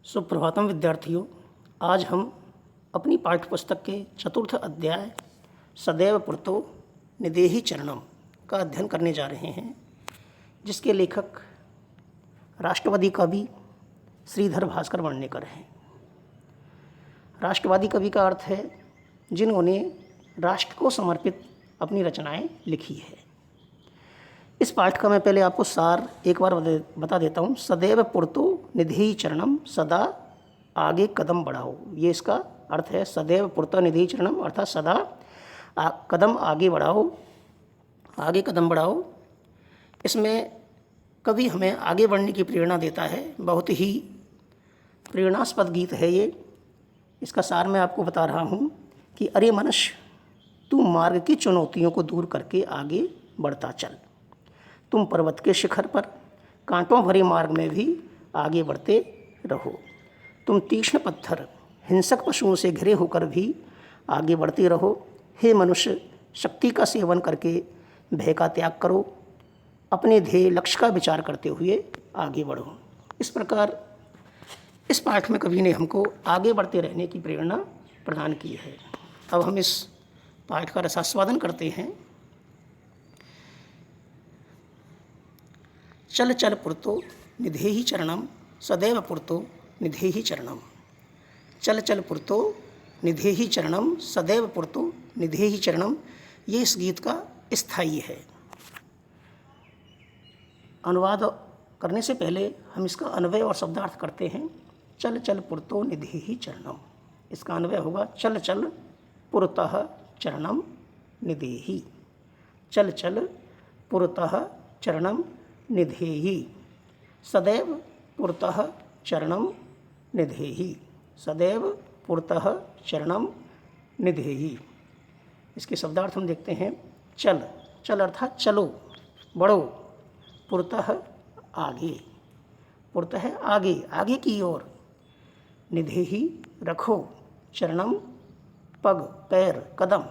सुप्रभातम विद्यार्थियों। आज हम अपनी पाठ्यपुस्तक के चतुर्थ अध्याय सदैव पुरतो निदेहि चरणम का अध्ययन करने जा रहे हैं, जिसके लेखक राष्ट्रवादी कवि श्रीधर भास्कर वर्णेकर हैं। राष्ट्रवादी कवि का अर्थ है जिन्होंने राष्ट्र को समर्पित अपनी रचनाएं लिखी है। इस पाठ का मैं पहले आपको सार एक बार बता देता हूँ। सदैव पुरतो निधेहि चरणम, सदा आगे कदम बढ़ाओ, ये इसका अर्थ है। सदैव पुरतो निधेहि चरणम अर्थात सदा कदम आगे बढ़ाओ, आगे कदम बढ़ाओ। इसमें कवि हमें आगे बढ़ने की प्रेरणा देता है। बहुत ही प्रेरणास्पद गीत है ये। इसका सार मैं आपको बता रहा हूँ कि अरे मनुष्य, तू मार्ग की चुनौतियों को दूर करके आगे बढ़ता चल। तुम पर्वत के शिखर पर कांटों भरे मार्ग में भी आगे बढ़ते रहो। तुम तीक्ष्ण पत्थर हिंसक पशुओं से घिरे होकर भी आगे बढ़ते रहो। हे मनुष्य, शक्ति का सेवन करके भय का त्याग करो। अपने ध्येय लक्ष्य का विचार करते हुए आगे बढ़ो। इस प्रकार इस पाठ में कवि ने हमको आगे बढ़ते रहने की प्रेरणा प्रदान की है। अब हम इस पाठ का रसास्वादन करते हैं। चल चल पुरतो निधेहि चरणम, सदैव पुरतो निधेहि चरणम। चल चल पुरतो निधेहि चरणम, सदैव पुरतो निधेहि चरणम, ये इस गीत का स्थायी है। अनुवाद करने से पहले हम इसका अन्वय और शब्दार्थ करते हैं। चल चल पुरतो निधेहि चरणम, इसका अन्वय होगा चल चल पुरतः चरणम निधेहि। चल चल पुरतः चरणम निधेहि, सदैव पुरतः चरणम निधेहि, सदैव पुरतः चरणम निधेहि। इसके शब्दार्थ हम देखते हैं। चल, चल अर्थात चलो, बढ़ो। पुरतः आगे, पुरतः आगे, आगे की ओर। निधेहि रखो, चरणम पग, पैर, कदम।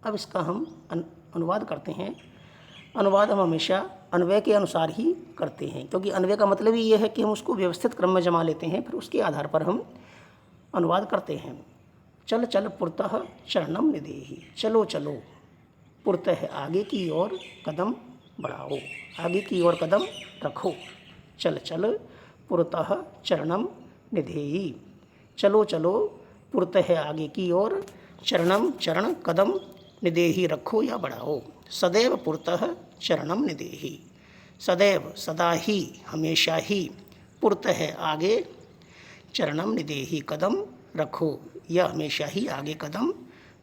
अब इसका हम अनुवाद करते हैं। अनुवाद हम हमेशा अन्वय के अनुसार ही करते हैं, क्योंकि अन्वय का मतलब ही ये है कि हम उसको व्यवस्थित क्रम में जमा लेते हैं, फिर उसके आधार पर हम अनुवाद करते हैं। चल चल पुरतः चरणम निधेहि, चलो चलो, पुरतः आगे की ओर कदम बढ़ाओ, आगे की ओर कदम रखो। चल चल पुरतः चरणम निधेहि, चलो चलो, पुरतः आगे की ओर, चरणम चरण, कदम, निधेहि रखो या बढ़ाओ। सदैव पुरतः चरणम निधेहि, सदैव सदा ही, हमेशा ही, पुरतः आगे, चरणम निधेहि कदम रखो या हमेशा ही आगे कदम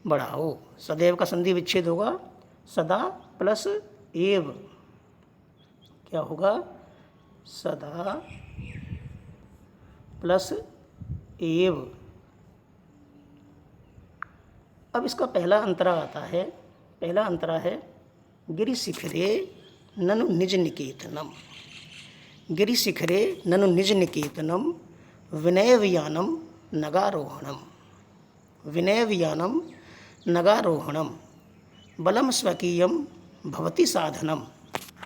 बढ़ाओ। सदैव का संधि विच्छेद होगा, सदा प्लस एव क्या होगा? सदा प्लस एव। अब इसका पहला अंतरा आता है। पहला अंतरा है गिरि शिखरे ननु निज निकेतनम। गिरि शिखरे ननु निज निकेतनम, विनय वियानम नगारोहणम। विनय वियानम नगारोहणम, बलम स्वकीयम भवति साधनम।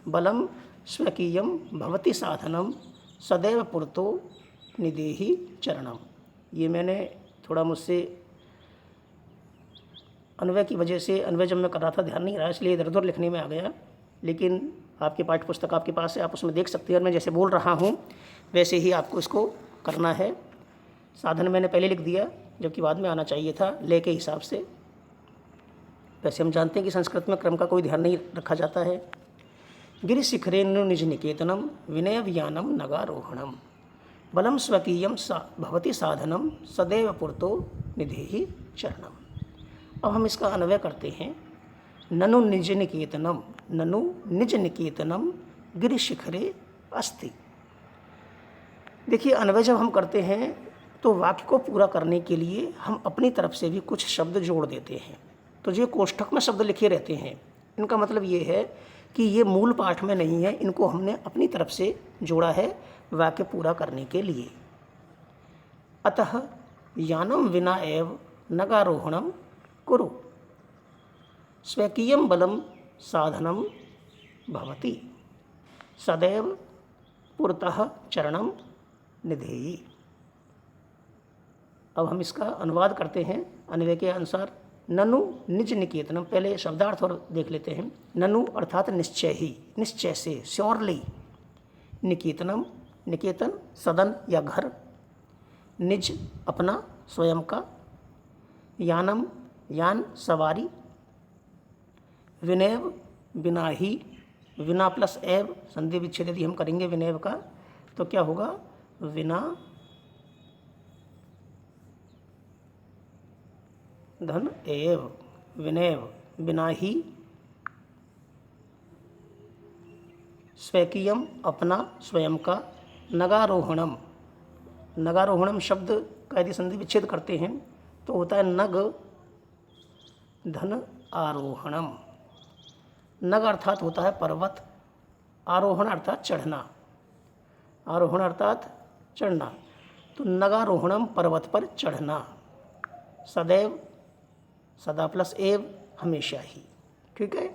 बलम स्वकीयम भवति साधनम, सदैव पुरतो निधेहि चरणम। ये मैंने थोड़ा मुझसे अन्वय की वजह से, अन्वय जब मैं कर रहा था ध्यान नहीं रहा, इसलिए इधर उधर लिखने में आ गया। लेकिन आपकी पाठ्य पुस्तक आपके पास है, आप उसमें देख सकते हैं। और मैं जैसे बोल रहा हूँ वैसे ही आपको इसको करना है। साधन मैंने पहले लिख दिया, जबकि बाद में आना चाहिए था ले के हिसाब से। वैसे हम जानते हैं कि संस्कृत में क्रम का कोई ध्यान नहीं रखा जाता है। गिरि शिखरेनु निज निकेतनम, विनय वियानम नगारोहणम, बलम स्वकीयम भवति साधनम, सदैव पुरतो निधेहि चरणम। अब हम इसका अन्वय करते हैं। ननु निज निकेतनम, ननु निज निकेतनम गिरि शिखरे अस्ति। देखिए, अन्वय जब हम करते हैं तो वाक्य को पूरा करने के लिए हम अपनी तरफ से भी कुछ शब्द जोड़ देते हैं। तो जो कोष्ठक में शब्द लिखे रहते हैं, इनका मतलब ये है कि ये मूल पाठ में नहीं है, इनको हमने अपनी तरफ से जोड़ा है वाक्य पूरा करने के लिए। अतः यानम विना एव नगारोहणम कुरु, स्वकीयम बलम साधनम भवति, सदैव पुरतः चरणम निधेयी। अब हम इसका अनुवाद करते हैं अन्वय के अनुसार। ननु निज निकेतनम, पहले शब्दार्थ और देख लेते हैं। ननु अर्थात निश्चय ही, निश्चय से, श्योरली। निकेतनम, निकेतन सदन या घर। निज अपना, स्वयं का। यानम यान सवारी। विनैव बिना ही, विना प्लस एव संधि विच्छेद यदि हम करेंगे विनैव का तो क्या होगा, विना धन एव, विनैव बिना ही। स्वकीयम अपना, स्वयं का। नगारोहणम, नगारोहणम शब्द का यदि संधि विच्छेद करते हैं तो होता है नग धन आरोहणम। नग अर्थात होता है पर्वत, आरोहण अर्थात चढ़ना, आरोहण अर्थात चढ़ना। तो नगारोहणम पर्वत पर चढ़ना। सदैव सदा प्लस एव हमेशा ही। ठीक है,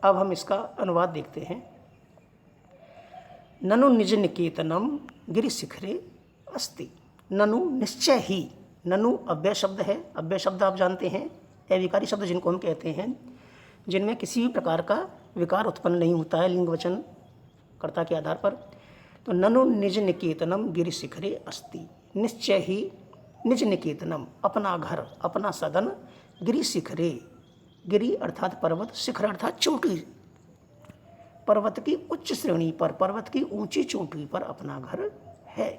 अब हम इसका अनुवाद देखते हैं। ननु निज निकेतनम गिरिशिखरे अस्ति। ननु निश्चय ही, ननु अव्यय शब्द है। अव्यय शब्द आप जानते हैं, अविकारी शब्द जिनको हम कहते हैं, जिनमें किसी भी प्रकार का विकार उत्पन्न नहीं होता है लिंग वचन कर्ता के आधार पर। तो ननु निज निकेतनम गिरिशिखरे अस्ति, निश्चय ही निज निकेतनम अपना घर, अपना सदन। गिरिशिखरे, गिरि अर्थात पर्वत, शिखर अर्थात चोटी, पर्वत की उच्च श्रेणी पर, पर्वत की ऊंची चोटी पर अपना घर है।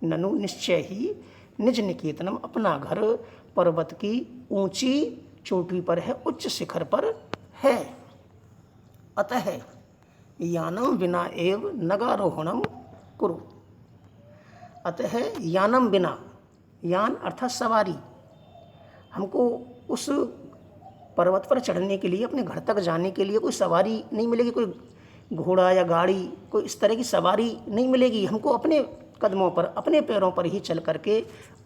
ननु निश्चय ही निज निकेतनम अपना घर पर्वत की ऊंची चोटी पर है, उच्च शिखर पर है। अतः यानम बिना एव नगारोहणम कुरु। अतः यानम बिना, यान अर्थात सवारी, हमको उस पर्वत पर चढ़ने के लिए, अपने घर तक जाने के लिए कोई सवारी नहीं मिलेगी, कोई घोड़ा या गाड़ी, कोई इस तरह की सवारी नहीं मिलेगी। हमको अपने कदमों पर, अपने पैरों पर ही चल करके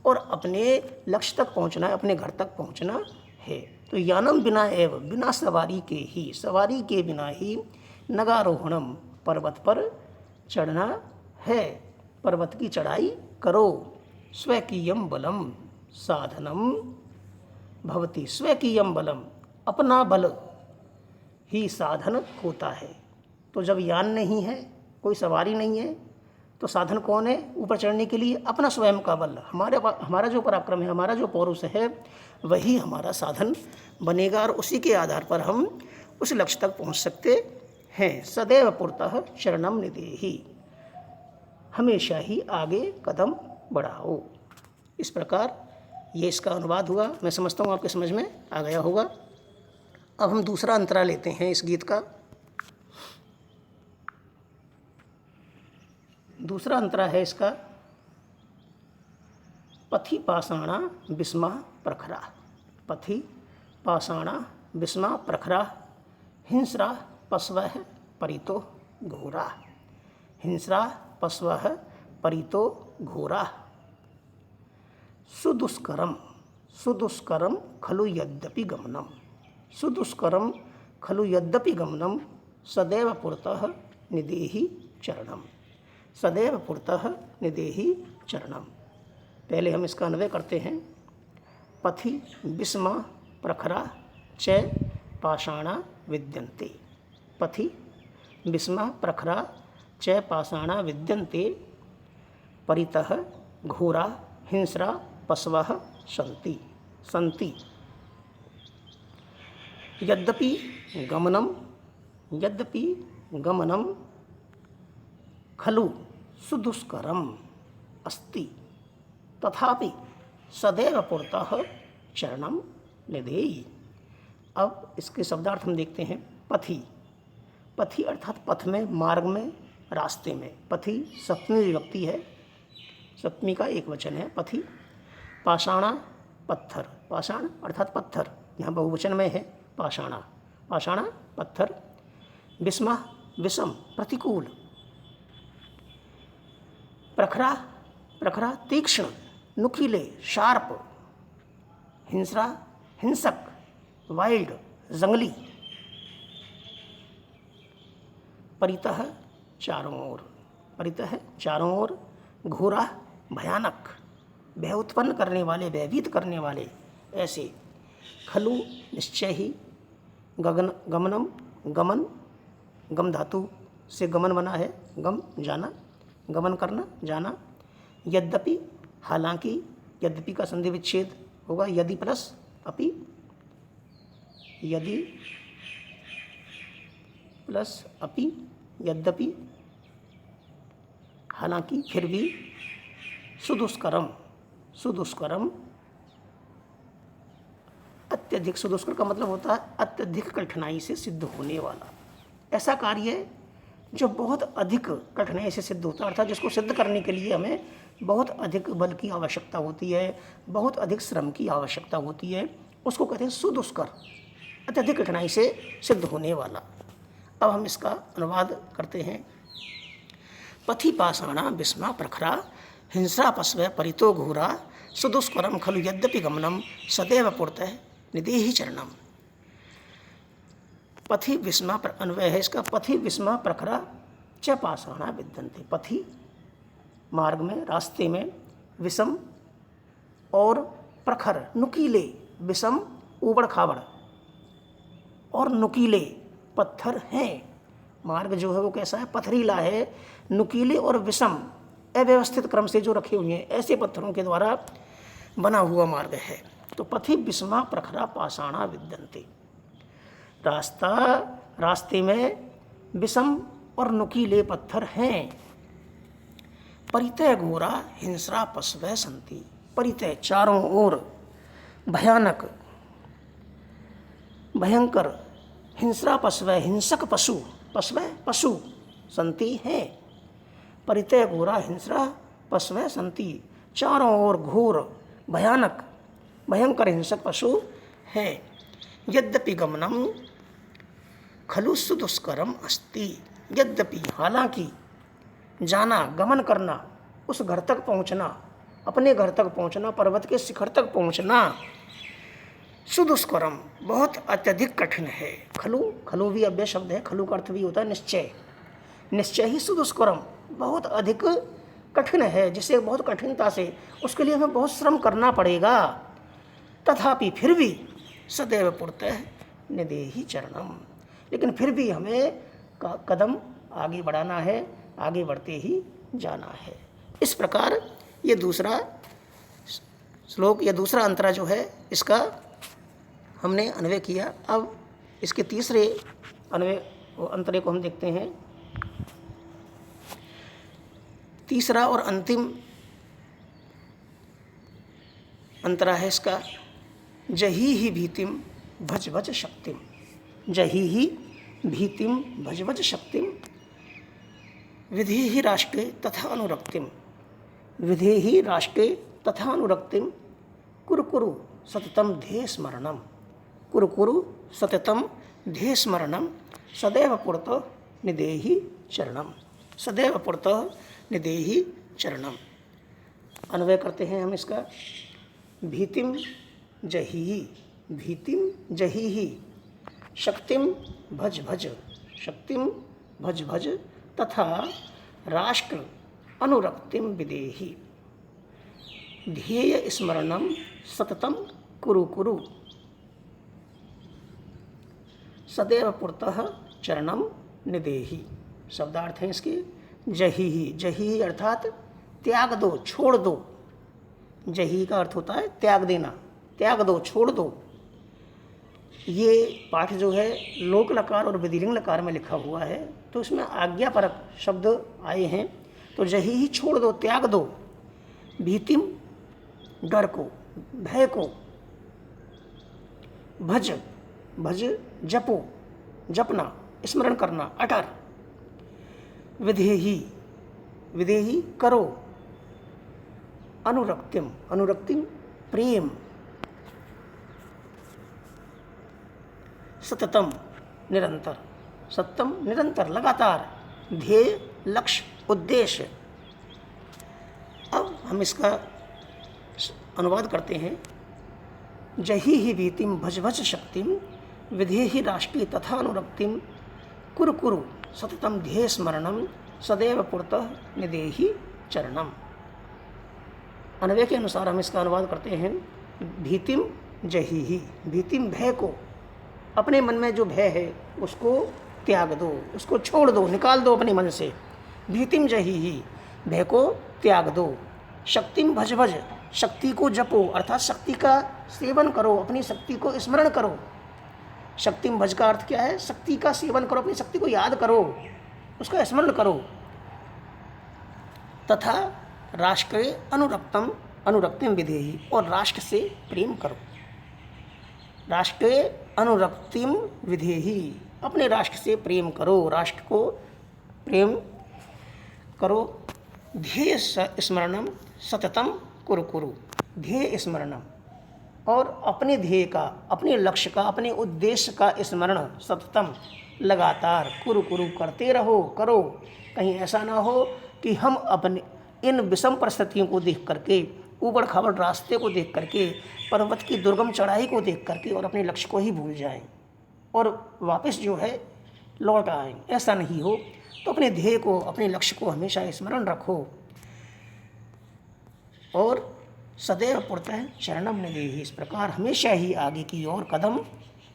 और अपने लक्ष्य तक पहुंचना है, अपने घर तक पहुंचना है। तो यानम बिना एव, बिना सवारी के ही, सवारी के बिना ही नगारोहणम पर्वत पर चढ़ना है, पर्वत की चढ़ाई करो। स्वकीयम बलम साधनम भवति। स्वकीयम बलम, अपना बल ही साधन होता है। तो जब यान नहीं है, कोई सवारी नहीं है, तो साधन कौन है ऊपर चढ़ने के लिए? अपना स्वयं का बल। हमारा जो पराक्रम है, हमारा जो पौरुष है, वही हमारा साधन बनेगा और उसी के आधार पर हम उस लक्ष्य तक पहुंच सकते हैं। सदैव पुरतः चरणम निदेहि, हमेशा ही आगे कदम बढ़ाओ। इस प्रकार ये इसका अनुवाद हुआ। मैं समझता हूँ आपके समझ में आ गया होगा। अब हम दूसरा अंतरा लेते हैं इस गीत का। दूसरा अंतरा है इसका, पथि पाषाणा विस्मा प्रखरा। पथि पाषाणा विस्मा प्रखरा, हिंस्रा पशवः परितो घोरा। हिंस्रा पशवः परितो घोरा। सुदुष्करम, सुदुष्करम खलु यद्यपि गमनम। सुदुष्करम खलु यद्यपि गमनम, सदैव पुरतः निदेहि चरणम। सदैव पुरतः निदेहि चरणम। पहले हम इसका अन्वय करते हैं। पथि विस्मा प्रखरा च पाषाणा विद्यन्ते। पथि विस्मा प्रखरा च पाषाणा विद्यन्ते, परितः घोरा हिंस्रा पशवः सन्ति। सन्ति। यद्यपि गमनम, यद्यपि गमनम खलु सुदुष्करम अस्ति, तथापि सदैव पुरतः चरणम निदेहि। अब इसके शब्दार्थ हम देखते हैं। पथि, पथि अर्थात पथ में, मार्ग में, रास्ते में। पथि सप्तमी विभक्ति है, सप्तमी का एक वचन है पथि। पाषाणा पत्थर, पाषाण अर्थात पत्थर, यहाँ बहुवचन में है पाषाणा। पाषाणा पत्थर। विस्मा विषम प्रतिकूल। प्रखरा, प्रखरा तीक्ष्ण नुकीले शार्प। हिंस्रा हिंसक वाइल्ड जंगली। परितः चारों ओर, परितः चारों ओर। घोरा भयानक, भय उत्पन्न करने वाले, भयभीत करने वाले ऐसे। खलु निश्चय ही, गमनम गमन, गम धातु से गमन बना है, गम जाना, गमन करना, जाना। यद्यपि हालांकि, यद्यपि का संधि विच्छेद होगा यदि प्लस अपि, यदि प्लस अपि, यद्यपि, हालांकि, फिर भी। सुदुष्करम, सुदुष्करम, अत्यधिक, सुदुष्कर का मतलब होता है अत्यधिक कठिनाई से सिद्ध होने वाला। ऐसा कार्य जो बहुत अधिक कठिनाई से सिद्ध होता है, अर्थात जिसको सिद्ध करने के लिए हमें बहुत अधिक बल की आवश्यकता होती है, बहुत अधिक श्रम की आवश्यकता होती है, उसको कहते हैं सुदुष्कर, अत्यधिक कठिनाई से सिद्ध होने वाला। अब हम इसका अनुवाद करते हैं। पथि पाषाणा विस्मा प्रखरा हिंसा पश्व परितो घोरा सुदुष्करम खलु यद्यपि गमनम सदैव पुरतः निदेहि चरणम। पथि विस्मा अन्वय है इसका। पथि विस्मा प्रखरा च पाषाणा विद्यन्ते। पथि मार्ग में, रास्ते में, विषम और प्रखर नुकीले, विषम ऊबड़ खाबड़ और नुकीले पत्थर हैं। मार्ग जो है वो कैसा है, पथरीला है, नुकीले और विषम, अव्यवस्थित क्रम से जो रखे हुए हैं, ऐसे पत्थरों के द्वारा बना हुआ मार्ग है। तो पथि विषमा प्रखरा पाषाणा विद्यन्ते। रास्ते में विषम और नुकीले पत्थर हैं। परितः घोरा हिंस्रा पशवः सन्ति। परितः चारों ओर भयानक, भयंकर, हिंस्रा पशवः हिंसक पशु, पशवः पशु, सन्ति हैं। परितः घोरा हिंस्रा पशवः सन्ति, चारों ओर घोर, भयानक, भयंकर, हिंसक पशु है। यद्यपि गमनम खलु सुदुष्करम अस्ति। यद्यपि, हालांकि, जाना, गमन करना, उस घर तक पहुंचना, अपने घर तक पहुंचना, पर्वत के शिखर तक पहुंचना, सुदुष्करम, बहुत अत्यधिक कठिन है। खलु, खलु भी अव्यय शब्द है, खलु का अर्थ भी होता है निश्चय। निश्चय ही सुदुष्करम, बहुत अधिक कठिन है, जिसे बहुत कठिनता से, उसके लिए हमें बहुत श्रम करना पड़ेगा। तथापि, फिर भी, सदैव पुरतः निदेहि चरणम, लेकिन फिर भी हमें कदम आगे बढ़ाना है, आगे बढ़ते ही जाना है। इस प्रकार ये दूसरा श्लोक, या दूसरा अंतरा जो है, इसका हमने अन्वय किया। अब इसके तीसरे अन्वय अंतरे को हम देखते हैं। तीसरा और अंतिम अंतरा है इसका। जही ही भीतिम भज भज शक्तिम। जही ही भीतिम भज भज शक्तिम विधि ही राष्ट्रे तथा अनुरक्तिम। विधि ही राष्ट्रे तथा अनुरक्तिम कुरु कुरु सततम ध्येय स्मरणम। कुरु कुरु सततम ध्येय स्मरणम सदैव पुरतः निदेहि चरणम। सदैव पुरतः निदेहि चरणम। अन्वय करते हैं हम इसका। भीतिम जही, भीतिम जही, शक्तिम भज भज, शक्तिम भज भज, तथा राष्ट्र अनुरक्तिम विदेहि। ध्येय स्मरणम सततम कुरु कुरु सदैव पुरतः चरणम निदेहि। शब्दार्थ हैं इसके। जही, जही अर्थात त्याग दो, छोड़ दो। जही का अर्थ होता है त्याग देना, त्याग दो, छोड़ दो। ये पाठ जो है लोक लकार और विधिलिंग लकार में लिखा हुआ है, तो इसमें आज्ञापरक शब्द आए हैं। तो जही ही छोड़ दो, त्याग दो। भीतिम डर को, भय को। भज, भज जपो, जपना, स्मरण करना, अटर। विधेहि, विधेहि करो। अनुरक्तिम, अनुरक्तिम प्रेम। सततम निरंतर, सततम निरंतर, लगातार। ध्येय लक्ष्य, उद्देश्य। अब हम इसका अनुवाद करते हैं। जही ही भीतिम भज भज शक्तिम विधेहि राष्ट्रीय तथा अनुरक्तिम कुरु कुरु सततम ध्येय स्मरणम सदैव पुरतः निदेहि चरणम। अन्वय के अनुसार हम इसका अनुवाद करते हैं भीतिम जहीहि, भीतिम भय को, अपने मन में जो भय है उसको त्याग दो, उसको छोड़ दो, निकाल दो अपने मन से। भीतिम जहीहि, भय को त्याग दो। शक्तिम भज भज, शक्ति को जपो, अर्थात शक्ति का सेवन करो, अपनी शक्ति को स्मरण करो। शक्तिम भज का अर्थ क्या है? शक्ति का सेवन करो, अपनी शक्ति को याद करो, उसका स्मरण करो। तथा राष्ट्रे अनुरक्तम अनुरक्तिम विधेहि, और राष्ट्र से प्रेम करो। राष्ट्रे अनुरक्तिम विधेहि, अपने राष्ट्र से प्रेम करो, राष्ट्र को प्रेम करो। ध्येय स्मरणम सततम कुरु कुरु, ध्येय स्मरणम, और अपने ध्येय का, अपने लक्ष्य का, अपने उद्देश्य का स्मरण सततम लगातार कुरु कुरु करते रहो, करो। कहीं ऐसा ना हो कि हम अपने इन विषम परिस्थितियों को देख करके, ऊबड़ खाबड़ रास्ते को देख करके, पर्वत की दुर्गम चढ़ाई को देख करके और अपने लक्ष्य को ही भूल जाएं और वापस जो है लौट आएं, ऐसा नहीं हो। तो अपने ध्येय को, अपने लक्ष्य को हमेशा स्मरण रखो और सदैव पुरतः शरणम निधेहि, इस प्रकार हमेशा ही आगे की ओर कदम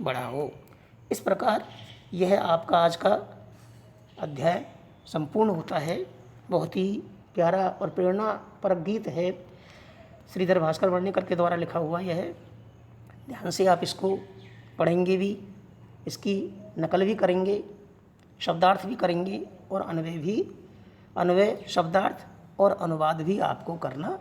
बढ़ाओ। इस प्रकार यह आपका आज का अध्याय संपूर्ण होता है। बहुत ही प्यारा और प्रेरणापरक गीत है, श्रीधर भास्कर वर्णिकर के द्वारा लिखा हुआ यह है। ध्यान से आप इसको पढ़ेंगे भी, इसकी नकल भी करेंगे, शब्दार्थ भी करेंगे और अन्वय शब्दार्थ और अनुवाद भी आपको करना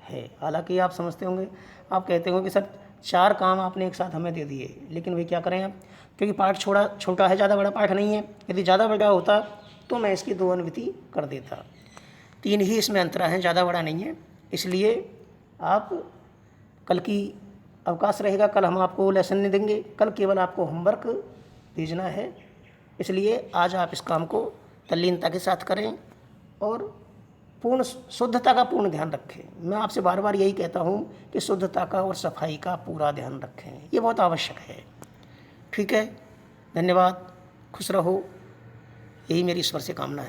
है। हालांकि आप समझते होंगे, आप कहते होंगे कि सर 4 काम आपने एक साथ हमें दे दिए, लेकिन वे क्या करें आप, क्योंकि पाठ छोटा है, ज़्यादा बड़ा पाठ नहीं है। यदि ज़्यादा बड़ा होता तो मैं इसकी 2 अनुवृत्ति कर देता। 3 ही इसमें अंतरा है, ज़्यादा बड़ा नहीं है। इसलिए आप कल की अवकाश रहेगा, कल हम आपको लेसन नहीं देंगे, कल केवल आपको होमवर्क भेजना है। इसलिए आज आप इस काम को तल्लीनता के साथ करें और पूर्ण शुद्धता का पूर्ण ध्यान रखें। मैं आपसे बार बार यही कहता हूँ कि शुद्धता का और सफाई का पूरा ध्यान रखें, ये बहुत आवश्यक है। ठीक है, धन्यवाद, खुश रहो, यही मेरी ईश्वर से कामना है।